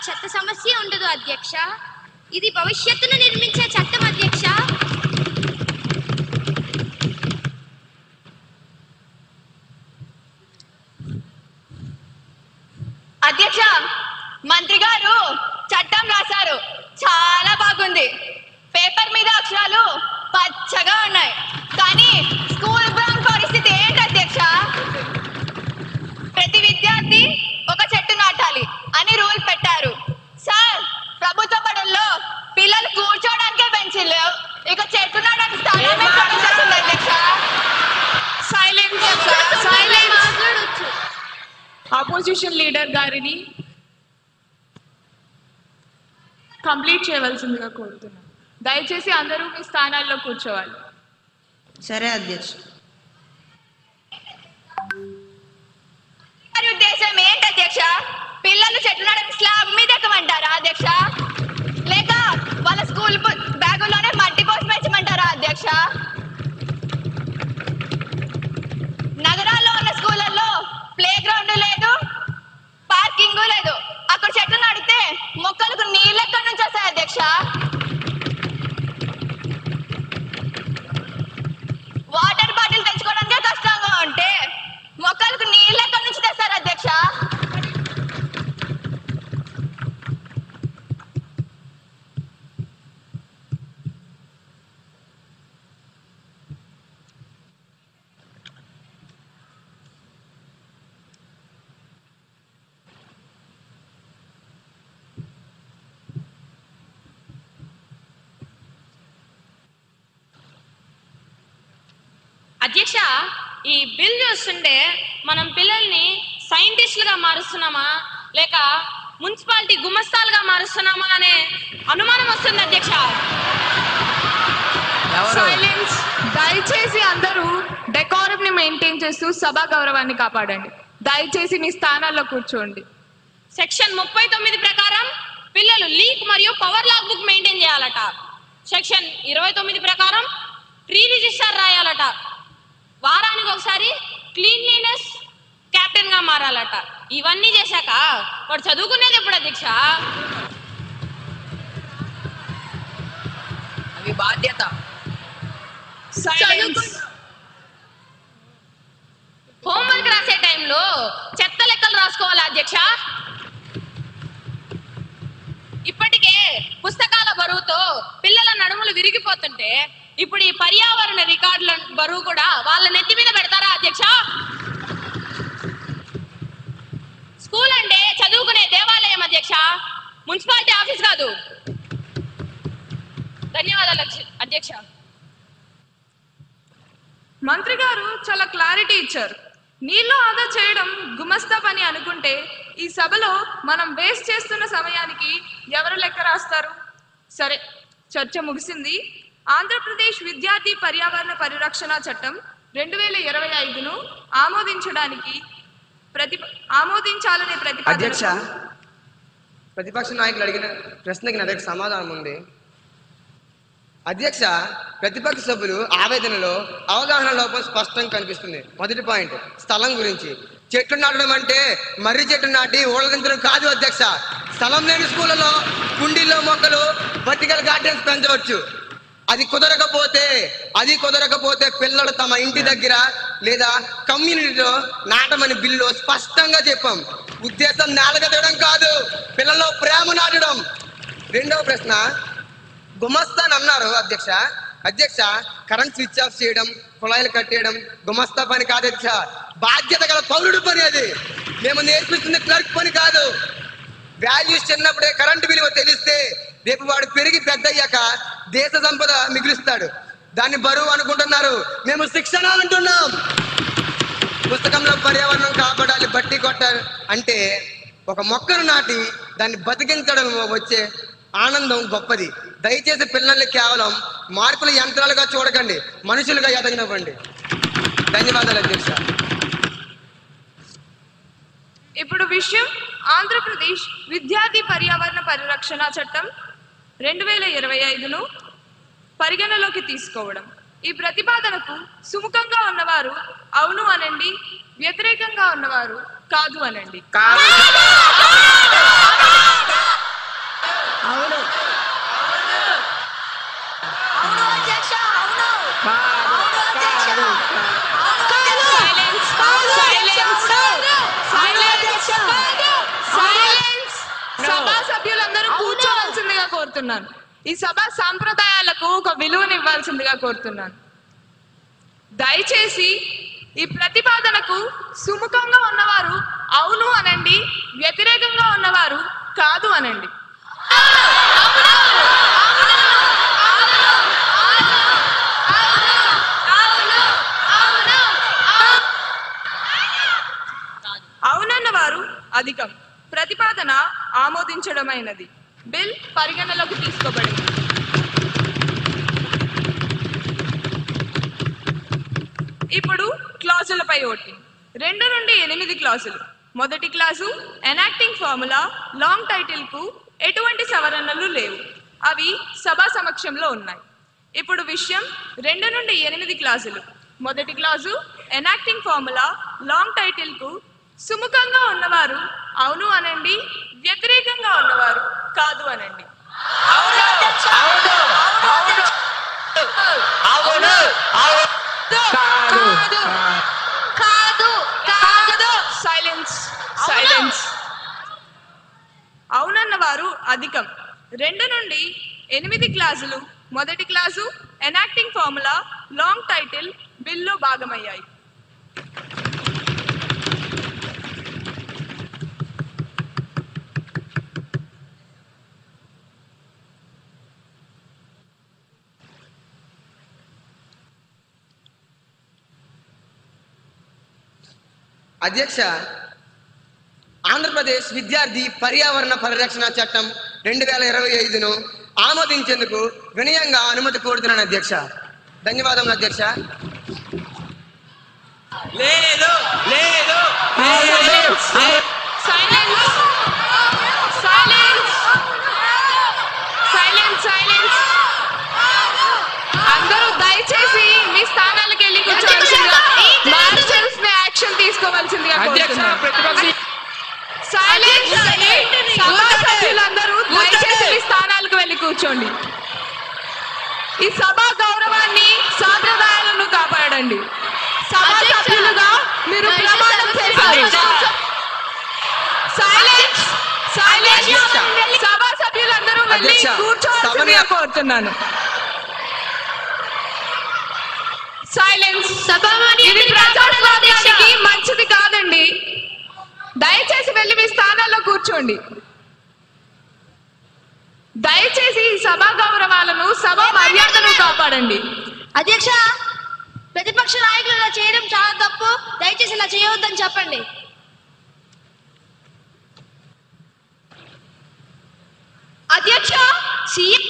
చెత్త సమస్య ఉండదు అధ్యక్ష. ఇది భవిష్యత్తును నిర్మించే చట్టం అధ్యక్ష. అధ్యక్ష, మంత్రి గారు చట్టం రాశారు, చాలా బాగుంది. పేపర్ మీద అక్షరాలు పచ్చగా ఉన్నాయి, కానీ స్కూల్ గ్రౌండ్ పరిస్థితి ఏంటి అధ్యక్ష? ప్రతి విద్యార్థి ఒక చెట్టు నాటాలి అని రూల్ పెట్టారు. సార్, ప్రభుత్వ బడుల్లో పిల్లలు కూర్చోడానికే బెంచీలు లేవు, ఇక చెట్టు నాటడానికి స్థానం అధ్యక్ష. ఆపోజిషన్ లీడర్ గారిని కంప్లీట్ చేయవలసిందిగా కోరుతున్నాను. దయచేసి అందరూ మీ స్థానాల్లో కూర్చోవాలి. సరే అధ్యక్ష. ఉద్దేశం ఏంటి అధ్యక్ష? పిల్లలు చెట్లు నాటడానికి స్లాబ్ మీద ఎక్కమంటారా అధ్యక్ష? లేక వాళ్ళ స్కూల్ బ్యాగుల్లోనే మట్టి పోసి పెంచమంటారా అధ్యక్ష? నగరాల్లో ఉన్న స్కూళ్ళల్లో ప్లే గ్రౌండ్ లేదు, పార్కింగ్ లేదు. అక్కడ చెట్లు నాటితే మొక్కలకు నీళ్ళు ఎక్కడి నుంచి వస్తాయి అధ్యక్ష? వాటర్ బాటిల్ తెచ్చుకోవడానికే కష్టంగా ఉంటే మొక్కలకు నీళ్ళు ఎక్కడి నుంచి తెస్తారు అధ్యక్ష? అధ్యక్ష, ఈ బిల్ చూస్తుంటే మనం పిల్లల్ని సైంటిస్టులుగా మారుస్తున్నామా లేక మున్సిపాలిటీ గుమస్తాలుగా మారుస్తున్నామా అనే అనుమానం వస్తుంది అధ్యక్ష. సైలెన్స్. దయచేసి అందరూ డెకోరం ని మెయింటైన్ చేస్తూ సభా గౌరవాన్ని కాపాడండి. దయచేసి మీ స్థానాల్లో కూర్చోండి. సెక్షన్ 39 ప్రకారం పిల్లలు లీక్ మరియు పవర్ లాగ్ బుక్ మెయింటైన్ చేయాలట. సెక్షన్ 29 ప్రకారం ట్రీ రిజిస్టర్ రాయాలట. వారానికి ఒకసారి క్లీన్లీనెస్ కెప్టెన్ గా మారాలట. ఇవన్నీ చేశాక వాడు చదువుకునేది ఎప్పుడు అధ్యక్ష? అవి బాధ్యత. హోంవర్క్ రాసే టైంలో చెత్త లెక్కలు రాసుకోవాలా అధ్యక్ష? ఇప్పటికే పుస్తకాల బరువుతో పిల్లల నడుములు విరిగిపోతుంటే ఇప్పుడు ఈ పర్యావరణ రికార్డుల బరువు కూడా వాళ్ళ నెత్తి మీద పెడతారా అధ్యక్ష? స్కూల్ అంటే చదువుకునే దేవాలయం అధ్యక్ష, మున్సిపాలిటీ ఆఫీస్ కాదు. ధన్యవాదాలు అధ్యక్ష. మంత్రి గారు చాలా క్లారిటీ ఇచ్చారు. నీళ్లు ఆదా చేయడం గుమస్తా పని అనుకుంటే ఈ సభలో మనం వేస్ట్ చేస్తున్న సమయానికి ఎవరు లెక్క రాస్తారు? సరే, చర్చ ముగిసింది. ఆంధ్రప్రదేశ్ విద్యార్థి పర్యావరణ పరిరక్షణ చట్టం 2025ను ఆమోదించాలనే అధ్యక్ష, ప్రతిపక్ష నాయకులు అడిగిన ప్రశ్నకి నా దగ్గర సమాధానం ఉంది. అధ్యక్ష, ప్రతిపక్ష సభ్యులు ఆవేదనలో అవగాహన లోపం స్పష్టంగా కనిపిస్తుంది. మొదటి పాయింట్ స్థలం గురించి. చెట్లు నాటడం అంటే మర్రి చెట్టు నాటి ఊళ్ళదించడం కాదు అధ్యక్ష. స్థలం లేని స్కూళ్ళలో కుండీల్లో మొక్కలు వర్టికల్ గార్డెన్స్ పెంచవచ్చు. అది కుదరకపోతే పిల్లలు తమ ఇంటి దగ్గర లేదా కమ్యూనిటీలో నాటమని బిల్లు స్పష్టంగా చెప్పాం. ఉద్దేశం నేలగదడం కాదు, పిల్లల్లో ప్రేమ నాటడం. రెండవ ప్రశ్న, గుమస్తాన్ అన్నారు అధ్యక్ష. కరెంట్ స్విచ్ ఆఫ్ చేయడం, కుళాయిలు కట్టేయడం గుమస్తా పని కాదు అధ్యక్ష, బాధ్యత గల పౌరుడు పని. అది మేము నేర్పిస్తుంది క్లర్క్ పని కాదు. వాల్యూస్ చిన్నప్పుడే కరెంటు విలువ తెలిస్తే రేపు వాడు పెరిగి పెద్ద అయ్యాక దేశ సంపద మిగులుస్తాడు. దాన్ని బరువు అనుకుంటున్నారు, మేము శిక్షణ అంటున్నాం. పుస్తకంలో పర్యావరణం కాపాడాలి బట్టి కొట్టాలి అంటే ఒక మొక్కను నాటి దాన్ని బతికించడం వచ్చే ఆనందం గొప్పది. దయచేసి పిల్లల్ని కేవలం మార్కుల యంత్రాలుగా చూడకండి, మనుషులుగా ఎదగనివ్వండి. ధన్యవాదాలు అధ్యక్ష. ఇప్పుడు విషయం ఆంధ్రప్రదేశ్ విద్యార్థి పర్యావరణ పరిరక్షణ చట్టం 2025ను పరిగణలోకి తీసుకోవడం. ఈ ప్రతిపాదనకు సుముఖంగా ఉన్నవారు అవును అనండి, వ్యతిరేకంగా ఉన్నవారు కాదు అనండి. కోరుతున్నాను. ఈ సభ సాంప్రదాయాలకు ఒక విలువనివ్వాల్సిందిగా కోరుతున్నాను. దయచేసి ఈ ప్రతిపాదనకు సుముఖంగా ఉన్నవారు అవును అనండి, వ్యతిరేకంగా ఉన్నవారు కాదు అనండి. అవునన్న వారు అధికం. ప్రతిపాదన ఆమోదించడమైనది. బిల్ పరిగణలోకి తీసుకోబడింది. ఇప్పుడు క్లాజులపై ఓటింగ్. 2 నుండి 8 క్లాజులు. మొదటి clause enacting formula long title కు ఎటువంటి సవరణలు లేవు. అవి సభా సమక్షంలో ఉన్నాయి. ఇప్పుడు విషయం 2 నుండి 8 క్లాజులు. మొదటి clause enacting formula long title కు సుముఖంగా ఉన్నవారు అవును అనండి, వ్యతిరేకంగా ఉన్నవారు కాదు అనండి. Silence silence. అవునన్న వారు అధికం. 2 నుండి 8 క్లాజులు. మొదటి clause enacting formula long title బిల్లో భాగమయ్యాయి. అధ్యక్ష, ఆంధ్రప్రదేశ్ విద్యార్థి పర్యావరణ పరిరక్షణ చట్టం 2025ను ఆమోదించేందుకు వినయంగా అనుమతి కోరుతున్నాను అధ్యక్ష. ధన్యవాదములు అధ్యక్ష. లేదు లేదు అందరూ దయచేసి మీ స్థానాలకు వెళ్ళి కూర్చోవలసిందిగా, మార్షల్స్ ని యాక్షన్ తీసుకోవాల్సిందిగా కోరుతున్నాను. సైలెన్స్. సభా సభ్యులందరూ దయచేసి మీ స్థానాలకు వెళ్ళి కూర్చోండి. ఈ సభా గౌరవాన్ని, సాంప్రదాయాలను కాపాడండి. సభా సభ్యులుగా మీరు ప్రమాణం చేశారు. Silence silence. సభా సభ్యులందరూ వెళ్ళి కూర్చోవాల్సిందిగా కోరుతున్నాను. సైలెన్స్. ఇది ప్రజాస్వామ్యానికి మంచిది కాదండి. దయచేసి వెళ్ళి మీ స్థానాల్లో కూర్చోండి. దయచేసి ఈ సభా గౌరవాలను, సభా మర్యాదను కాపాడండి. అధ్యక్ష, ప్రతిపక్ష నాయకులు ఇలా చేయడం చాలా తప్పు. దయచేసి ఇలా చేయవద్దని చెప్పండి. అధ్యక్ష, సీఎం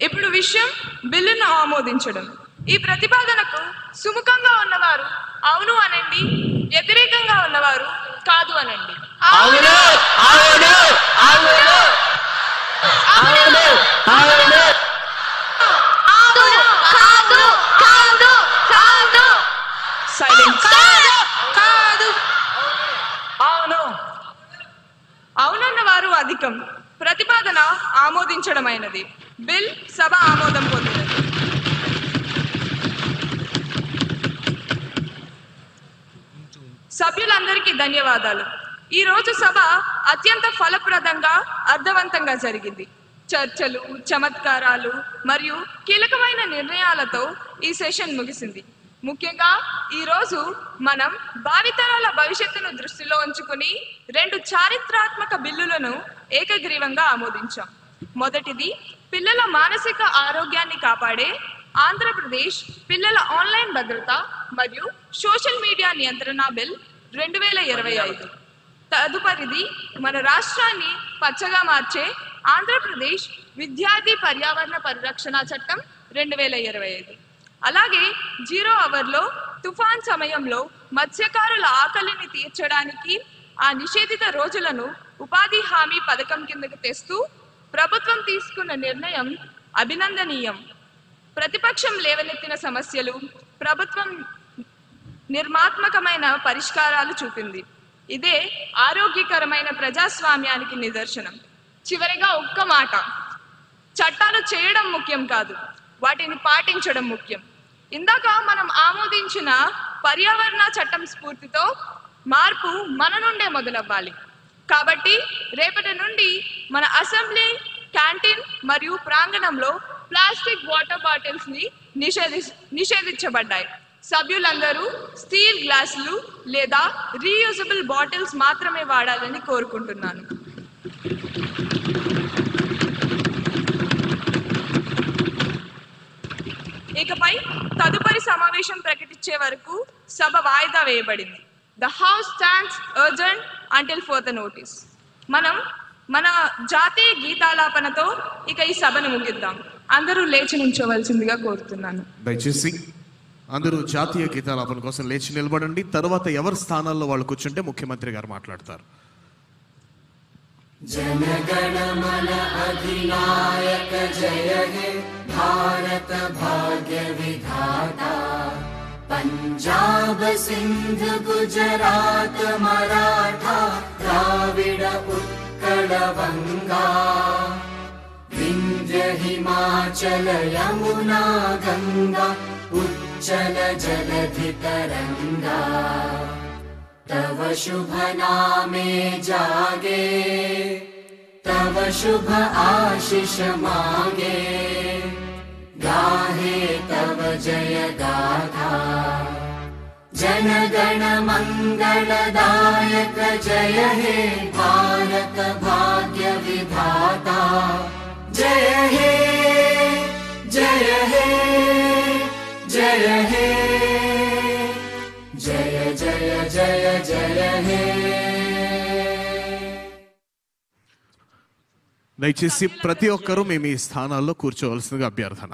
ఇప్పుడు విషయం బిల్లును ఆమోదించడం. ఈ ప్రతిపాదనకు సుముఖంగా ఉన్నవారు అవును అనండి, వ్యతిరేకంగా ఉన్నవారు కాదు అనండి. అవును అవును అవును అవును అవును సైలెన్స్. కాదు అవును అవునన్న వారు అధికం. ప్రతిపాదన ఆమోదించడమైనది. బిల్ సభ ఆమోదం పొందినది. సభ్యులందరికీ ధన్యవాదాలు. ఈ రోజు సభ అత్యంత ఫలప్రదంగా, అర్థవంతంగా జరిగింది. చర్చలు, చమత్కారాలు మరియు కీలకమైన నిర్ణయాలతో ఈ సెషన్ ముగిసింది. ముఖ్యంగా ఈ రోజు మనం భావితరాల భవిష్యత్తును దృష్టిలో ఉంచుకుని 2 చారిత్రాత్మక బిల్లులను ఏకగ్రీవంగా ఆమోదించాం. మొదటిది పిల్లల మానసిక ఆరోగ్యాన్ని కాపాడే ఆంధ్రప్రదేశ్ పిల్లల ఆన్లైన్ భద్రత మరియు సోషల్ మీడియా నియంత్రణ బిల్ 2025. తదుపరిది మన రాష్ట్రాన్ని పచ్చగా మార్చే ఆంధ్రప్రదేశ్ విద్యార్థి పర్యావరణ పరిరక్షణ చట్టం 2025. అలాగే 0 అవర్లో తుఫాన్ సమయంలో మత్స్యకారుల ఆకలిని తీర్చడానికి ఆ నిషేధిత రోజులను ఉపాధి హామీ పథకం కిందకు తెస్తూ ప్రభుత్వం తీసుకున్న నిర్ణయం అభినందనీయం. ప్రతిపక్షం లేవనెత్తిన సమస్యలు ప్రభుత్వం నిర్మాత్మకమైన పరిష్కారాలు చూపింది. ఇదే ఆరోగ్యకరమైన ప్రజాస్వామ్యానికి నిదర్శనం. చివరిగా ఒక్క మాట, చట్టాలు చేయడం ముఖ్యం కాదు, వాటిని పాటించడం ముఖ్యం. ఇందాక మనం ఆమోదించిన పర్యావరణ చట్టం స్ఫూర్తితో మార్పు మన నుండే మొదలవ్వాలి. కాబట్టి రేపటి నుండి మన అసెంబ్లీ, క్యాంటీన్ మరియు ప్రాంగణంలో ప్లాస్టిక్ వాటర్ బాటిల్స్ ని నిషేధించబడ్డాయి. సభ్యులందరూ స్టీల్ గ్లాసులు లేదా రీయూజబుల్ బాటిల్స్ మాత్రమే వాడాలని కోరుకుంటున్నాను. ఇకపై తదుపరి సమావేశం ప్రకటించే వరకు సభ వాయిదా వేయబడింది. The house stands urgent until further notice. మనం మన జాతీయ గీతాలాపనతో ఇక ఈ సభను ముగిద్దాం. అందరూ లేచి నిల్చోవలసిందిగా కోరుతున్నాను. దయచేసి అందరూ జాతీయ గీతాలాపన కోసం లేచి నిలబడండి. తర్వాత ఎవరి స్థానాల్లో వాళ్ళు కూర్చుంటే ముఖ్యమంత్రి గారు మాట్లాడతారు. जनगणमन अधिनायक जय हे भारत भाग्य विधाता पंजाब सिंध गुजरात मराठा द्राविड उत्कल बंगा विंध्य हिमाचल यमुना गंगा उच्चल जलधि तरंगा तव शुभ नामे जागे तव शुभ आशीष मांगे गाहे तव जय गाथा जनगण मंगलदायक जय हे भारत भाग्य विधाता जय हे जय हे जय हे जय जय जय जय हे. దయచేసి ప్రతి ఒక్కరూ మేము ఈ స్థానాల్లో కూర్చోవలసిందిగా అభ్యర్థన.